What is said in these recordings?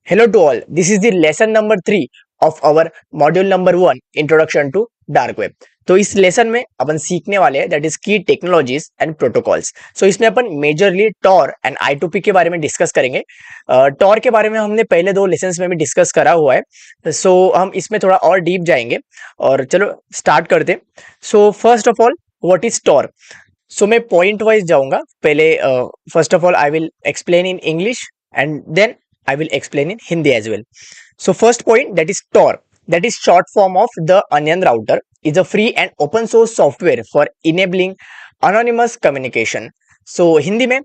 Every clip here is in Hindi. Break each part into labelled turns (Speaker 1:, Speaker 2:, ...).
Speaker 1: Hello to all. This is the lesson number 3 of our module number 1 Introduction to Dark Web. तो इस लेसन में अपन सीखने वाले हैं दैट इज की टेक्नोलॉजीज एंड प्रोटोकॉल्स. सो इसमें अपन मेजरली टॉर एंड I2P के बारे में डिस्कस करेंगे. टॉर के बारे में हमने पहले 2 लेसन्स में भी डिस्कस करा हुआ है. सो हम इसमें थोड़ा और डीप जाएंगे और चलो स्टार्ट करते. So first of all what is Tor. So मैं पॉइंट वाइज जाऊंगा. पहले first of all I will explain in English and then I will explain in Hindi as well. So first point, that is Tor, that is short form of the Onion router, is a free and open source software for enabling anonymous communication. So Hindi में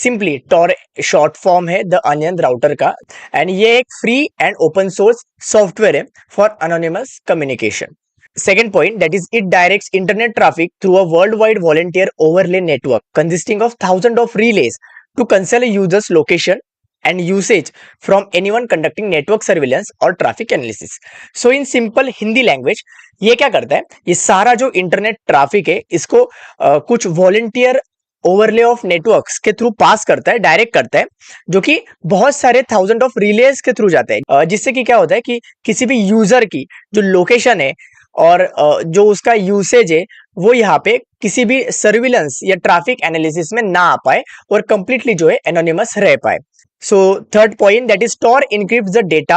Speaker 1: simply Tor short form है the Onion router का and ये एक free and open source software है for anonymous communication. Second point, that is it directs internet traffic through a worldwide volunteer overlay network consisting of thousands of relays to conceal a user's location and usage from anyone conducting network surveillance और traffic analysis. So in simple Hindi language ये क्या करता है, ये सारा जो इंटरनेट ट्रैफिक है इसको कुछ वॉलंटियर ओवरले ऑफ नेटवर्क्स के थ्रू पास करता है, डायरेक्ट करता है, जो कि बहुत सारे थाउजेंड ऑफ रिलेज के थ्रू जाते हैं, जिससे कि क्या होता है कि किसी भी यूजर की जो लोकेशन है और जो उसका यूसेज है वो यहाँ पे किसी भी सर्विलेंस या ट्रैफिक एनालिसिस में ना आ पाए और कंप्लीटली जो है एनोनिमस रह पाए. So third point, that is Tor encrypts the data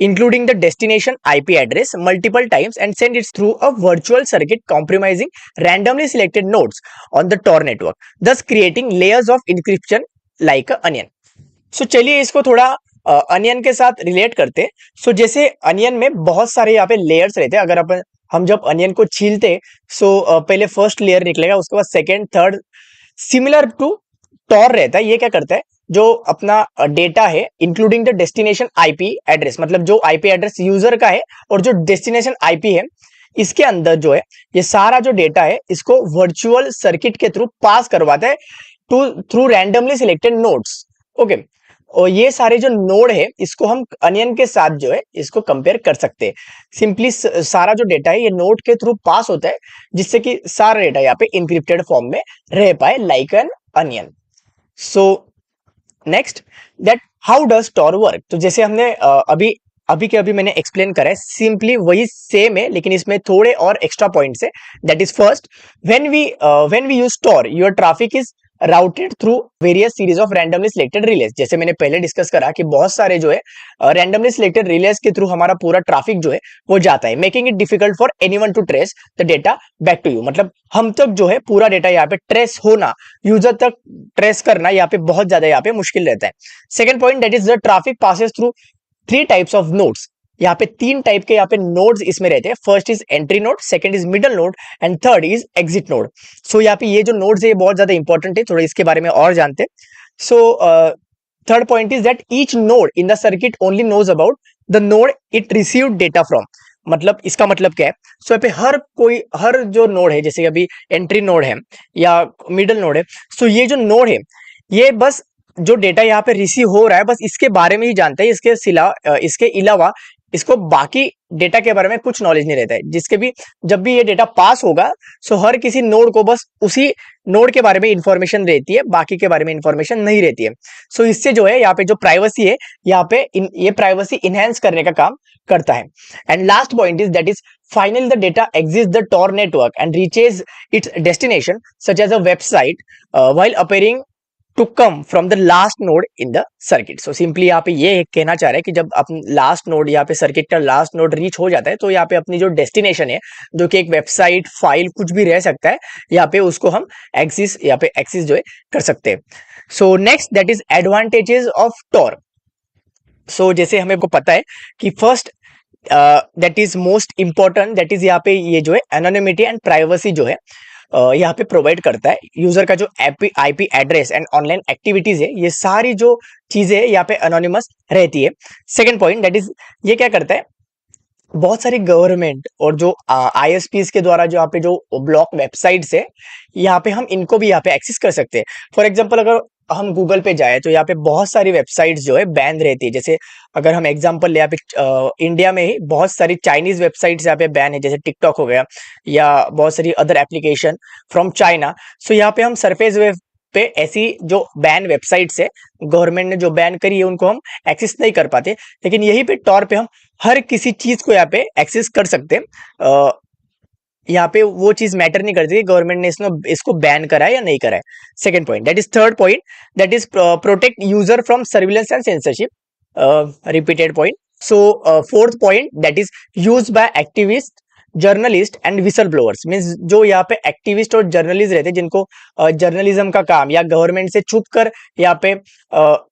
Speaker 1: including the destination IP address multiple times and send it through a virtual circuit compromising randomly selected nodes on the Tor network, thus creating layers of encryption like a onion. So चलिए इसको थोड़ा अनियन के साथ रिलेट करते. सो जैसे अनियन में बहुत सारे यहाँ पे लेयर्स रहते हैं. अगर अपन हम जब अनियन को छीलते सो पहले फर्स्ट लेयर निकलेगा, उसके बाद second, third, similar to Tor रहता है. ये क्या करता है, जो अपना डेटा है including the destination IP address, मतलब जो आईपी एड्रेस यूजर का है और जो डेस्टिनेशन आईपी है, इसके अंदर जो है ये सारा जो डेटा है इसको वर्चुअल सर्किट के थ्रू पास करवाता है through randomly selected nodes. Okay, और ये सारे जो नोड है इसको हम अनियन के साथ जो है इसको कंपेयर कर सकते हैं. सिंपली सारा जो डेटा है ये नोड के थ्रू पास होता है, जिससे कि सारा डेटा यहाँ पे इंक्रिप्टेड फॉर्म में रह पाए like an onion. So next, that how does Tor work. तो जैसे हमने अभी मैंने एक्सप्लेन करा है, सिंपली वही सेम है लेकिन इसमें थोड़े और एक्स्ट्रा पॉइंट्स है. That is first, when we use Tor your traffic is routed through various series of randomly selected relays. जैसे मैंने पहले डिस्कस करा कि बहुत सारे जो है रैंडमली सिलेक्टेड रिलेज के थ्रू हमारा पूरा ट्रैफिक जो है वो जाता है, making it difficult for anyone to trace the data back to you. मतलब हम तक जो है पूरा डेटा यहाँ पे ट्रेस होना, यूजर तक ट्रेस करना यहाँ पे बहुत ज्यादा यहाँ पे मुश्किल रहता है. Second point, that is the traffic passes through 3 types of nodes. यहाँ पे 3 टाइप के यहाँ पे नोड्स इसमें रहते हैं. First is entry node, second is middle node and third is exit node. So यहाँ पे ये जो नोड्स है ये बहुत ज्यादा इंपॉर्टेंट है, थोड़ा इसके बारे में और जानते हैं. So third point is that each node in the circuit only knows about the node it received data from. मतलब इसका मतलब क्या है, सो यहाँ पे हर जो नोड है, जैसे अभी एंट्री नोड है या मिडल नोड है, सो ये जो नोड है ये बस जो डेटा यहाँ पे रिसीव हो रहा है बस इसके बारे में ही जानता है. इसके अलावा इसको बाकी डेटा के बारे में कुछ नॉलेज नहीं रहता है. जिसके भी जब भी ये डेटा पास होगा सो हर किसी नोड को बस उसी नोड के बारे में इंफॉर्मेशन रहती है, बाकी के बारे में इंफॉर्मेशन नहीं रहती है. सो इससे जो है यहाँ पे जो प्राइवेसी है यहाँ पे ये प्राइवेसी इनहेंस करने का काम करता है. And last point is that is finally the data exits the Tor network and reaches its destination such as a website while appearing to come from the last node in the circuit. So simply यहाँ पे ये कहना चाह रहे हैं कि जब अपन लास्ट नोड यहाँ पे सर्किट का लास्ट नोड रीच हो जाता है तो यहाँ पे अपनी जो डेस्टिनेशन है, जो कि एक वेबसाइट, फाइल, कुछ भी रह सकता है, यहाँ पे उसको हम एक्सेस जो है कर सकते हैं. So next, that is advantages of Tor. So जैसे हमें को पता है कि first that is most important, that is यहाँ पे ये जो है एनोनिमिटी एंड प्राइवेसी जो है यहाँ पे प्रोवाइड करता है. यूजर का जो IP address and online activities है ये सारी जो चीजें यहाँ पे एनोनिमस रहती है. सेकंड पॉइंट, दैट इज ये क्या करता है, बहुत सारी गवर्नमेंट और जो ISPs के द्वारा जो यहाँ पे जो ब्लॉक वेबसाइट्स है यहाँ पे हम इनको भी यहाँ पे एक्सेस कर सकते हैं. फॉर एग्जांपल अगर हम गूगल पे जाए तो यहाँ पे बहुत सारी वेबसाइट्स जो है बैन रहती है. जैसे अगर हम एग्जांपल ले, यहाँ पे इंडिया में ही बहुत सारी चाइनीज वेबसाइट्स यहाँ पे बैन है, जैसे टिकटॉक हो गया या बहुत सारी अदर एप्लीकेशन फ्रॉम चाइना. सो यहाँ पे हम सरफेस वेब पे ऐसी जो बैन वेबसाइट्स है, गवर्नमेंट ने जो बैन करी है, उनको हम एक्सेस नहीं कर पाते, लेकिन यहीं पे टॉर पे हम हर किसी चीज को यहाँ पे एक्सेस कर सकते हैं। यहाँ पे वो चीज मैटर नहीं करती गवर्नमेंट ने इसको बैन करा है या नहीं करा है। Second point, that is third point, that is protect user from surveillance and censorship, repeated point. So fourth point, that is use by activist, journalist and whistle blowers, means जो यहाँ पे एक्टिविस्ट और जर्नलिस्ट रहते हैं, जिनको जर्नलिज्म का काम या गवर्नमेंट से छुप कर यहाँ पे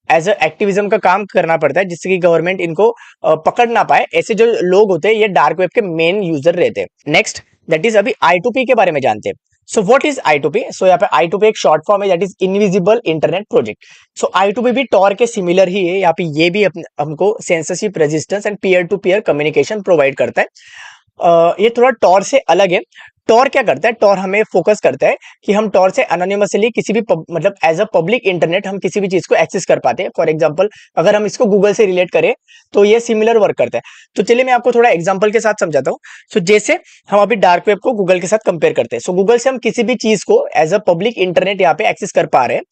Speaker 1: एज अ एक्टिविज्म का काम करना पड़ता है, जिससे कि गवर्नमेंट इनको पकड़ ना पाए, ऐसे जो लोग होते हैं ये डार्क वेब के मेन यूजर रहते हैं। नेक्स्ट, दैट इज अभी I2P के बारे में जानते हैं। So what is I2P? So यहाँ पे I2P एक शॉर्ट फॉर्म है, that is invisible internet project. So I2P भी टॉर के सिमिलर ही है, यहाँ पे ये भी हमको censorship resistance and peer to peer communication provide करता है। ये थोड़ा टॉर से अलग है। टॉर क्या करता है? टॉर हमें फोकस करता है कि हम टॉर से एनोनिमसली किसी भी मतलब एज अ पब्लिक इंटरनेट हम किसी भी चीज को एक्सेस कर पाते हैं। फॉर एग्जांपल, अगर हम इसको गूगल से रिलेट करें तो ये सिमिलर वर्क करता है। तो चलिए मैं आपको थोड़ा एग्जांपल के साथ समझाता हूँ। सो जैसे हम अभी डार्क वेब को गूगल के साथ कंपेयर करते हैं, सो गूगल से हम किसी भी चीज को एज अ पब्लिक इंटरनेट यहाँ पे एक्सेस कर पा रहे हैं।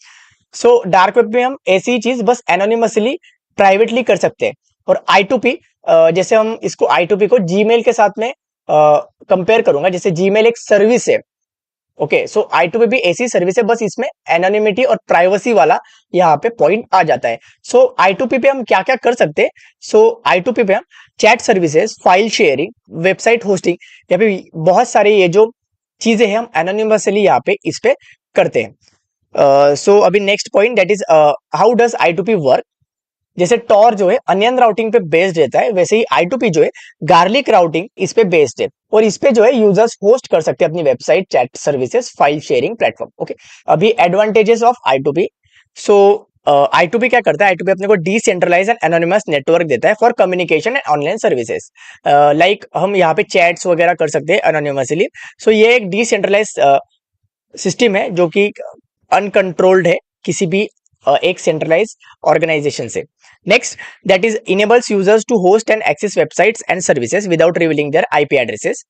Speaker 1: सो डार्क वेब में हम ऐसी चीज बस एनोनिमसली प्राइवेटली कर सकते हैं। और I2P, जैसे हम इसको I2P को जीमेल के साथ में कंपेयर करूंगा, जैसे जीमेल एक सर्विस है। ओके, सो I2P भी ऐसी सर्विस है, बस इसमें एनोनिमिटी और प्राइवेसी वाला यहाँ पे पॉइंट आ जाता है। सो I2P पे हम क्या क्या कर सकते हैं? सो I2P पे हम chat services, file sharing, website hosting, यहाँ पे बहुत सारे ये जो चीजें हैं हम एनोनिमसली यहाँ पे इस पे करते हैं। सो अभी next point, that is how does I2P work. जैसे टॉर जो है अनियन राउटिंग पे बेस्ड रहता है, वैसे ही I2P जो है गार्लिक राउटिंग इस पे बेस्ड है, और इस पे जो है यूजर्स होस्ट कर सकते हैं अपनी website, chat services, file sharing platform. Okay, अभी advantages of I2P। So I2P क्या करता है? I2P अपने को डिसेंट्रलाइज एंड एनोनिमस नेटवर्क देता है for communication and online services. Like हम यहाँ पे चैट्स वगैरह कर सकते हैं एनोनिमसली। सो ये एक डिसेंट्रलाइज सिस्टम है जो कि अनकंट्रोल्ड है किसी भी एक सेंट्रलाइज ऑर्गेनाइजेशन से। Next, that is enables users to host and access websites and services without revealing their IP addresses.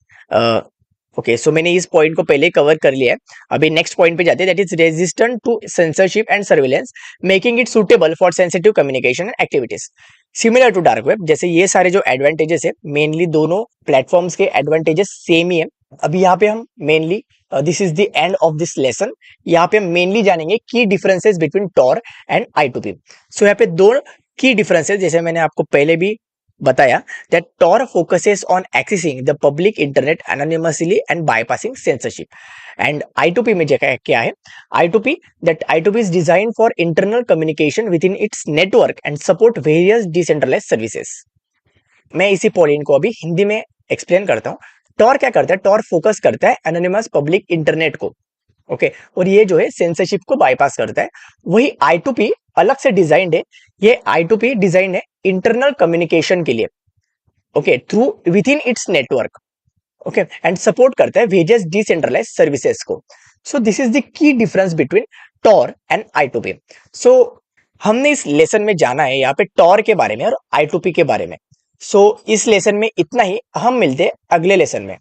Speaker 1: Okay, so मैंने इस पॉइंट को पहले कवर कर लिया है। अभी नेक्स्ट पॉइंट पे जाते हैं, that is resistant to censorship and surveillance, making it suitable for sensitive communication and activities. Similar to dark web, जैसे ये सारे जो एडवांटेजेस है, मेनली दोनों प्लेटफॉर्म्स के एडवांटेजेस सेम ही है। अभी यहाँ पे हम mainly, this is the end of this lesson, यहाँ पे हम मेनली जानेंगे की differences between Tor and I2P। So यहाँ पे दो की डिफरेंसेस, जैसे मैंने आपको पहले भी बताया, that Tor focuses on accessing the public internet anonymously and bypassing censorship, and I2P में क्या है? I2P is designed for internal communication within its network and support various decentralized services। मैं इसी पॉइंट को अभी हिंदी में एक्सप्लेन करता हूँ। टॉर क्या करता है? टॉर फोकस करता है एनोनिमस पब्लिक इंटरनेट को, ओके, और ये जो है सेंसरशिप को बाईपास करता है। वही I2P अलग से डिजाइंड है, ये I2P डिजाइंड है इंटरनल कम्युनिकेशन के लिए, okay, through within its network, okay, and support करता है वेरियस डिसेंट्रलाइज सर्विसेज को। So this is the key difference between Tor and I2P। सो हमने इस लेसन में जाना है यहाँ पे टॉर के बारे में और I2P के बारे में। सो इस लेसन में इतना ही, हम मिलते हैं अगले लेसन में।